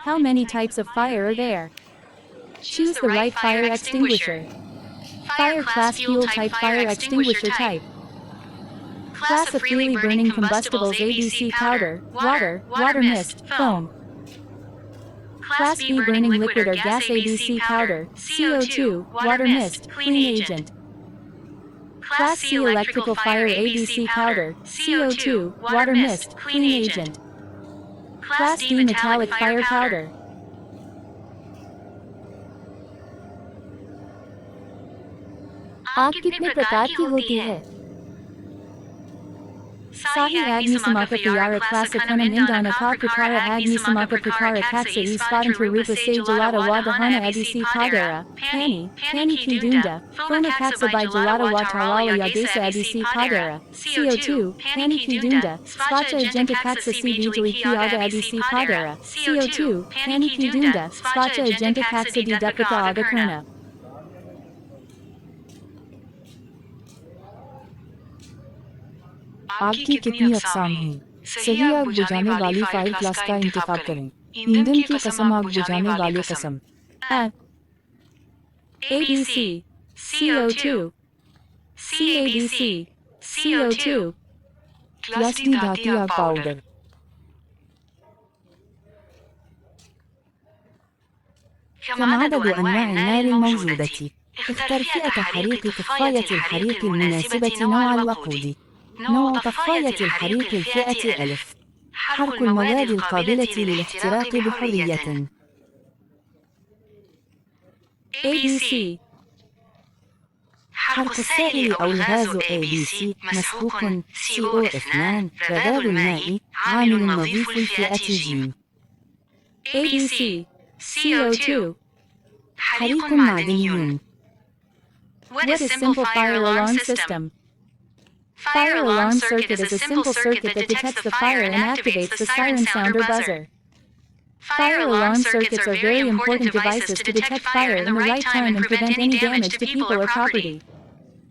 How many types of fire are there? Choose the right fire extinguisher. Fire class fuel type fire extinguisher type. Class of freely burning combustibles ABC powder, water, water mist, foam. Class B burning liquid or gas ABC powder, CO2, water mist, clean agent. Class C electrical fire ABC powder, CO2, water mist, clean agent. Class D metallic fire powder. आग कितने प्रकार की होती है? Sahi Agni Samaka Priyara Classicana Indana Ka Prikara Agni Samaka Prikara Katsa Ispadan Rupa Sage Jalata Wadahana Adisi Pagara, Pani Ki Dunda, Fona Katsa by Jalata Watarala Yadesa Adisi Pagara, CO2, Pani Ki Dunda, Spacha Agenta Katsa Si Bijali Ki Aga Adisi Pagara, CO2, Pani Ki Dunda, Spacha Agenta Katsa Di Dupika Aga Kurna. आग की कितनी अक़साम हैं? सही आग बुझाने वाली fire class का इंतखाब करें। ईंधन की कसम आग बुझाने वाले कसम। ABC, CO2, CABC, CO2. Class D धाती आग powder. كم عدد أنواع النار الموجودة؟ اختر فئة حريق طفاية الحريق المناسبة نوع الوقود. نوع طفاية الحريق الفئة ألف. حرق المواد القابلة للاحتراق بحرية. ABC. حرق السائل أو الغاز ABC مسحوق CO2 رذاذ الماء عامل نظيف الفئة G. ABC. CO2. حريق معدني. What is simple fire alarm system? Fire alarm circuit is a simple circuit that detects the fire and activates the siren sound or buzzer. Fire alarm circuits are very important devices to detect fire in the right time and prevent any damage to people or property.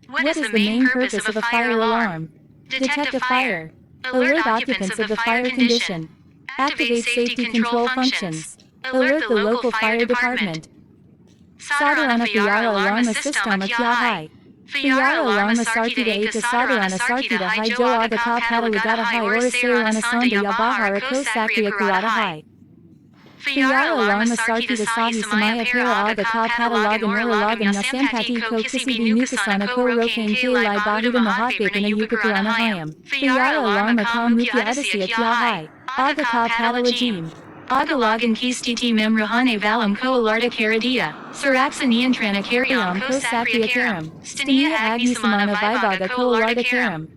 What is the main purpose of a fire alarm? Detect a fire. Alert occupants of the fire condition. Activate safety control functions. Alert the local fire department. Sadarana Fiyara Alarma System Kya Hai. Fiyara Alarma Sarkita Ata Sadarana Sarkita Hai Jo Aga Ka Patalagata Hai Ora Sarana Sonda Yabahara Ko Sakriya Kurata Hai. Fiyara Alarma Sarkita Sahi Samaya Para Aga Ka Patalagan Uralagan na Sampati Ko Kisibi Nukasana Ko Rokan K Lai Bahida Mahatbakana Yukakurana Hayam. Fiyara Alarma Ka Mukya Adasya Kya Hai. Aga Ka Patalajim. Agalagan kistiti memrahane valam ko alarda karadia, sarapsanian tranakariam ko sakriya karam, stania agni samana vivaga ko alarda karam.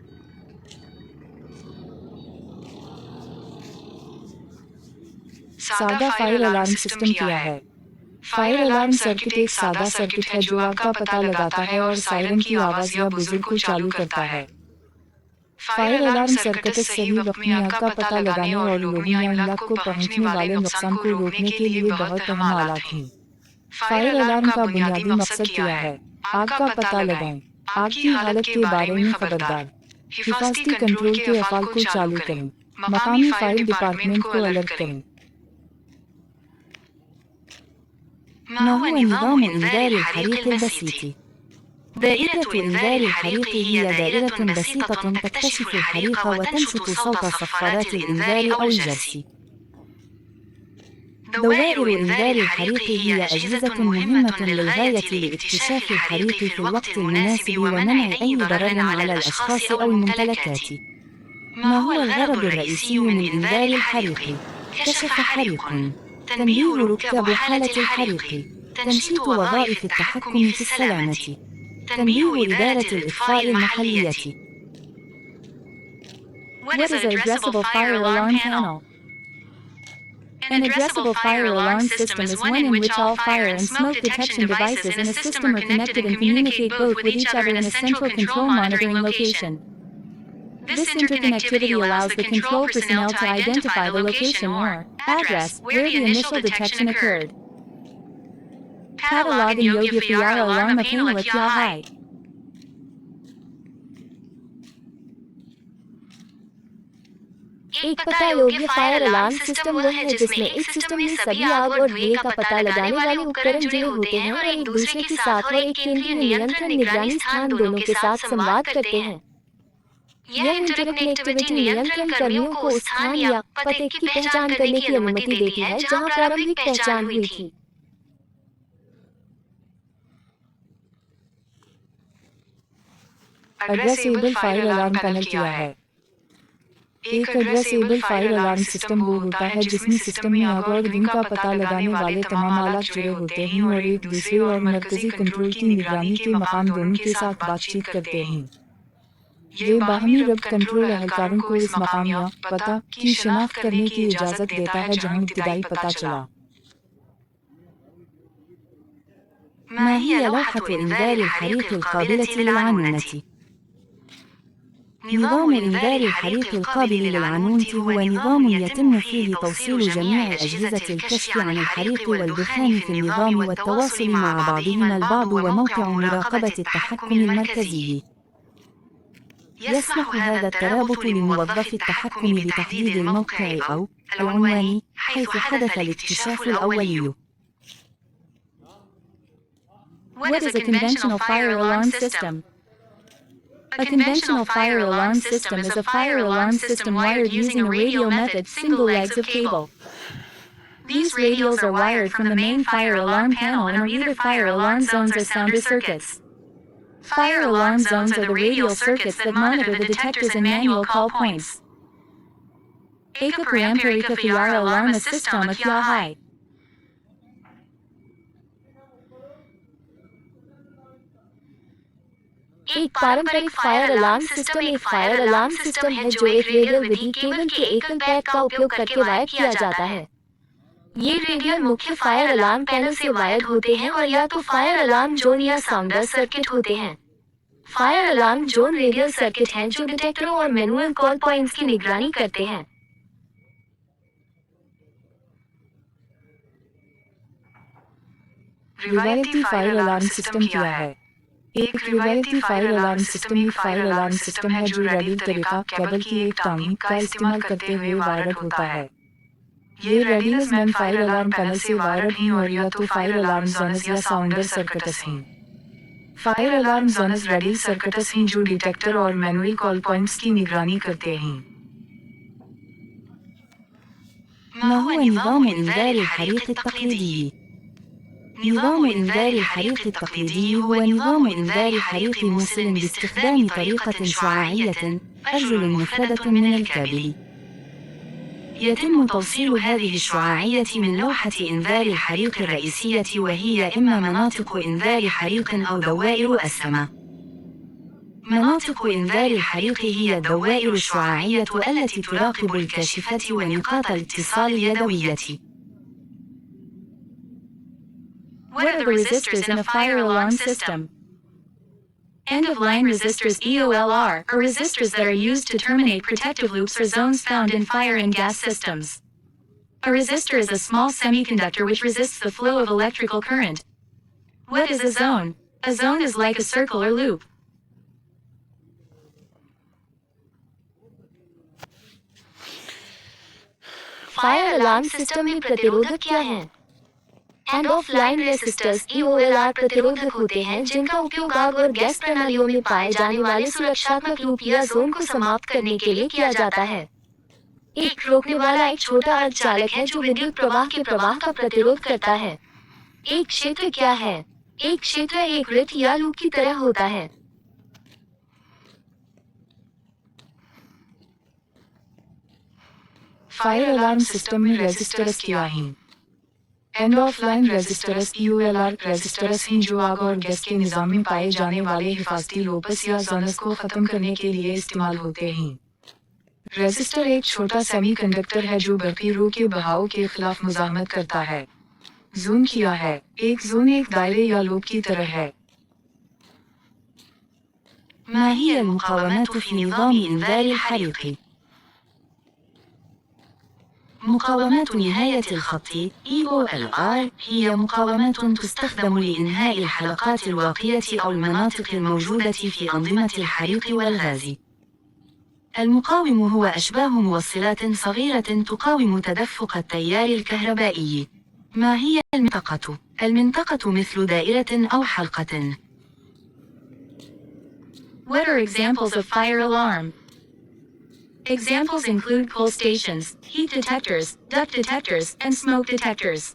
सादा fire alarm system क्या है? Fire alarm circuit एक सादा circuit है जो आग का पता लगाता है और सायरन की आवाज या बुजुर्ग को चालू करता है। फायर अलार्म सर्किट सही वक्त में आग का पता लगाने और लोगों या इलाक को पहुंचने वाले नुकसान को रोकने के लिए बहुत अहम आलात हैं। फायर अलार्म का बुनियादी मकसद क्या है? आग का पता लगाएं, आग की हालत के बारे में खबरदार, हिफाजती कंट्रोल के अफाल को चालू करें, मकामी फायर डिपार्टमेंट को अलर्ट करें। ما هو نظام إنذار الحريق البسيط؟ دائرة إنذار الحريق هي دائرة بسيطة تكتشف الحريق وتنشط صوت صفارات الإنذار أو الجرس. دوائر إنذار الحريق هي أجهزة مهمة للغاية لاكتشاف الحريق في الوقت المناسب ومنع أي ضرر على الأشخاص أو الممتلكات. ما هو الغرض الرئيسي من إنذار الحريق؟ كشف حريق، تنبيه ركاب حالة الحريق، تنشيط وظائف التحكم في السلامة، تنبيه إدارة الإطفاء المحلية. What is an addressable fire alarm panel? An addressable fire alarm system is one in which all fire and smoke detection devices in a system are connected and communicate both with each other in a central control monitoring location. This interconnectivity allows the control personnel to identify the location or address where the initial detection occurred. Patalagan Yogya Fiyara Alarma Panela Kya Hai. एक पता योग्य fire alarm system वह है जिसमें एक system में सभी आग और धुएं का पता लगाने वाले उपकरण जुड़े होते हैं और एक दूसरे के साथ और एक केंद्रीय नियंत्रण निगरानी स्थान दोनों के साथ संवाद करते हैं। यह इंटरकनेक्टिविटी नियंत्रण कर्मियों को उस स्थान या पते की पहचान करने की अनुमति देती है जहां प्रारंभिक पहचान हुई थी। एड्रेसेबल फायर अलार्म पैनल क्या है? एक एड्रेसेबल फायर अलार्म सिस्टम वो होता है जिसमें सिस्टम में आग और धुएं का पता लगाने वाले तमाम आलात जुड़े होते हैं और एक दूसरे और मरकजी कंट्रोल की निगरानी के मकाम दोनों के साथ बातचीत करते हैं। ये बाहमी रब्त कंट्रोल एहलकारों को इस मकाम या पता की शिनाख्त करने की इजाज़त देता है जहां इब्तिदाई पता चला। ما هي لوحة إنذار الحريق القابلة للعنونة؟ نظام إنذار الحريق القابل للعنونة هو نظام يتم فيه توصيل جميع أجهزة الكشف عن الحريق والدخان في النظام والتواصل مع بعضهما البعض وموقع مراقبة التحكم المركزي. يسمح هذا الترابط لموظف التحكم بتحديد الموقع أو العنوان حيث حدث الاكتشاف الأولي. What is a conventional fire alarm system? A conventional fire alarm system is a fire alarm system wired using a radio method, single legs of cable. These radios are wired from the main fire alarm panel and are either fire alarm zones or sounder circuits. Fire alarm zones are the radio circuits that monitor the detectors and manual call points. एक पारंपरिक fire alarm system क्या है? एक पारंपरिक fire alarm system एक fire alarm system है जो एक रेडियल विधि केबल के एकल पैक का उपयोग करके वायर किया जाता है। ये रेडियल मुख्य फायर अलार्म पैनल से वायर्ड होते हैं और या तो फायर अलार्म जोन या साउंडर सर्किट होते हैं। Fire alarm zone radial circuit हैं जो डिटेक्टरों और मैनुअल कॉल पॉइंट्स की निगरानी करते हैं। रिवायती फायर अलार्म सिस्टम क्या है? एक रिवायती फायर अलार्म सिस्टम एक फायर अलार्म सिस्टम है जो रेडियल तरीका केबल की एक टांगी का इस्तेमाल करते हुए वायर्ड होता है। ये radius main fire alarm panel से वायर्ड हैं और या तो फायर अलार्म जोन्स या साउंडर सर्किट्स हैं। Fire alarm zones radial circuits हैं जो डिटेक्टर और मैनुअल कॉल पॉइंट्स की निगरानी करते हैं। ما هو نظام إنذار الحريق التقليدي؟ نظام إنذار الحريق التقليدي هو نظام إنذار حريق موصل باستخدام طريقة شعاعية أرجل مفردة من الكابل. يتم توصيل هذه الشعاعية من لوحة إنذار الحريق الرئيسية وهي إما مناطق إنذار حريق أو دوائر أسهمة. مناطق إنذار الحريق هي الدوائر الشعاعية التي تراقب الكاشفات ونقاط الاتصال اليدوية. What are the resistors in a fire alarm system? End-of-line resistors EOLR are resistors that are used to terminate protective loops or zones found in fire and gas systems. A resistor is a small semiconductor which resists the flow of electrical current. What is a zone? A zone is like a circle or loop. Fire alarm system में प्रतिरोधक क्या हैं? End of line resistors EOLR प्रतिरोधक होते हैं जिनका उपयोग आग और गैस प्रणालियों में पाए जाने वाले सुरक्षात्मक लूप या जोन को समाप्त करने के लिए किया जाता है। एक रोकने वाला एक छोटा अर्धचालक है जो विद्युत प्रवाह के प्रवाह का प्रतिरोध करता है। एक क्षेत्र क्या है? एक क्षेत्र एक वृत्त या लूप की तरह होता है। फायर अलार्म सिस्टम में रेजिस्टर्स क्या हैं? End of line resistors EOLR resistors हैं जो आग और गैस के निज़ाम में पाए जाने वाले हिफाजती लोपस या जोन्स को ख़त्म करने के लिए इस्तेमाल होते हैं। रेजिस्टर एक छोटा सेमीकंडक्टर है जो बरक़ी रो के बहाव के खिलाफ मुज़ाहमत करता है। जोन क्या है? एक जोन एक दायरे या लूप की तरह है। ما هي المقاومات في نظام إنذار الحريق؟ مقاومات نهاية الخط EOLR هي مقاومات تستخدم لإنهاء الحلقات الواقية أو المناطق الموجودة في أنظمة الحريق والغاز. المقاوم هو أشباه موصلات صغيرة تقاوم تدفق التيار الكهربائي. ما هي المنطقة؟ المنطقة مثل دائرة أو حلقة. What are examples of fire alarm? Examples include coal stations, heat detectors, duct detectors, and smoke detectors.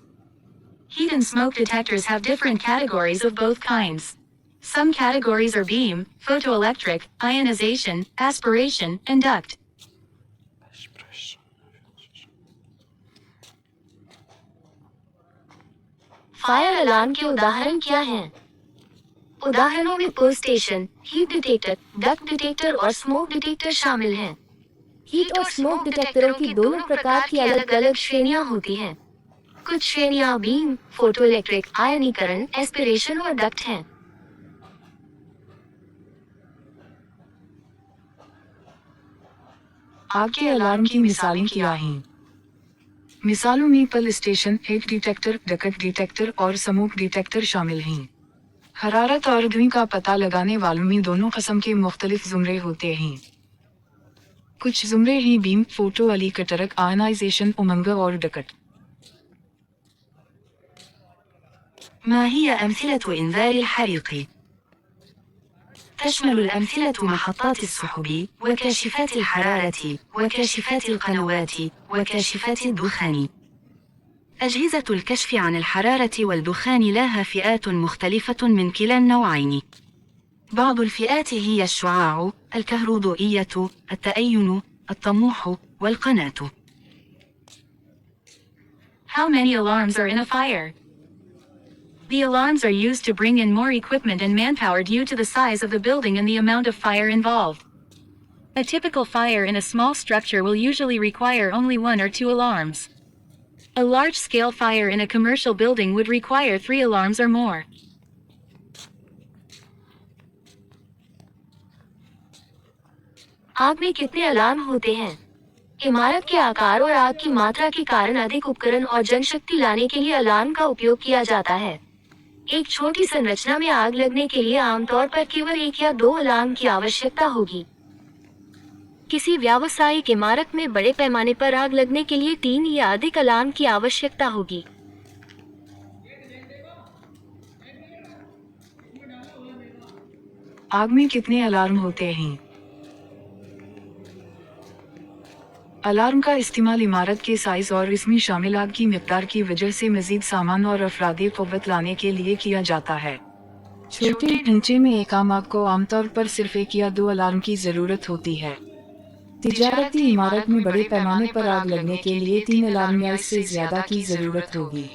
Heat and smoke detectors have different categories of both kinds. Some categories are beam, photoelectric, ionization, aspiration, and duct. Fire alarm के उदाहरण क्या हैं? उदाहरणों में call station, heat detector, duct detector और smoke detector शामिल हैं। Heat और स्मोक डिटेक्टरों की दोनों प्रकार की अलग-अलग श्रेणियां होती हैं। कुछ श्रेणियां बीम, फोटोइलेक्ट्रिक, आयनीकरण, एस्पिरेशन और डक्ट हैं। आग के अलार्म की मिसालें क्या हैं? मिसालों में पल station, heat detector, duct detector और स्मोक डिटेक्टर शामिल हैं। हरारत और धुएं का पता लगाने वालों में दोनों किस्म के मुख्तलिफ ज़ुमरे होते हैं। कुछ ज़ुमरे हैं बीम, फोटोइलेक्ट्रिक, आयनाइजेशन, उमंग और duct. ما هي أمثلة إنذار الحريق؟ تشمل الأمثلة محطات السحب، وكاشفات الحرارة، وكاشفات القنوات، وكاشفات الدخان. أجهزة الكشف عن الحرارة والدخان لها فئات مختلفة من كلا النوعين. بعض الفئات هي الشعاع، الكهروضوئية، التأين، الطموح، والقناة. How many alarms are in a fire? The alarms are used to bring in more equipment and manpower due to the size of the building and the amount of fire involved. A typical fire in a small structure will usually require only 1 or 2 alarms. A large-scale fire in a commercial building would require 3 alarms or more. आग में कितने alarm होते हैं? इमारत के आकार और आग की मात्रा के कारण अधिक उपकरण और जनशक्ति लाने के लिए अलार्म का उपयोग किया जाता है। एक छोटी संरचना में आग लगने के लिए आमतौर पर केवल 1 या 2 अलार्म की आवश्यकता होगी। किसी व्यावसायिक इमारत में बड़े पैमाने पर आग लगने के लिए 3 या अधिक अलार्म की आवश्यकता होगी। आग में कितने अलार्म होते हैं? अलार्म का इस्तेमाल इमारत के साइज और इसमें शामिल आग की मिक़दार की वजह से मज़ीद सामान और अफरादी क़ुव्वत लाने के लिए किया जाता है। छोटे ढांचे में एक आम आग को आमतौर पर सिर्फ 1 या 2 अलार्म की ज़रूरत होती है। तिजारती इमारत में बड़े पैमाने पर आग लगने के लिए 3 अलार्म या इससे ज़्यादा की ज़रूरत होगी।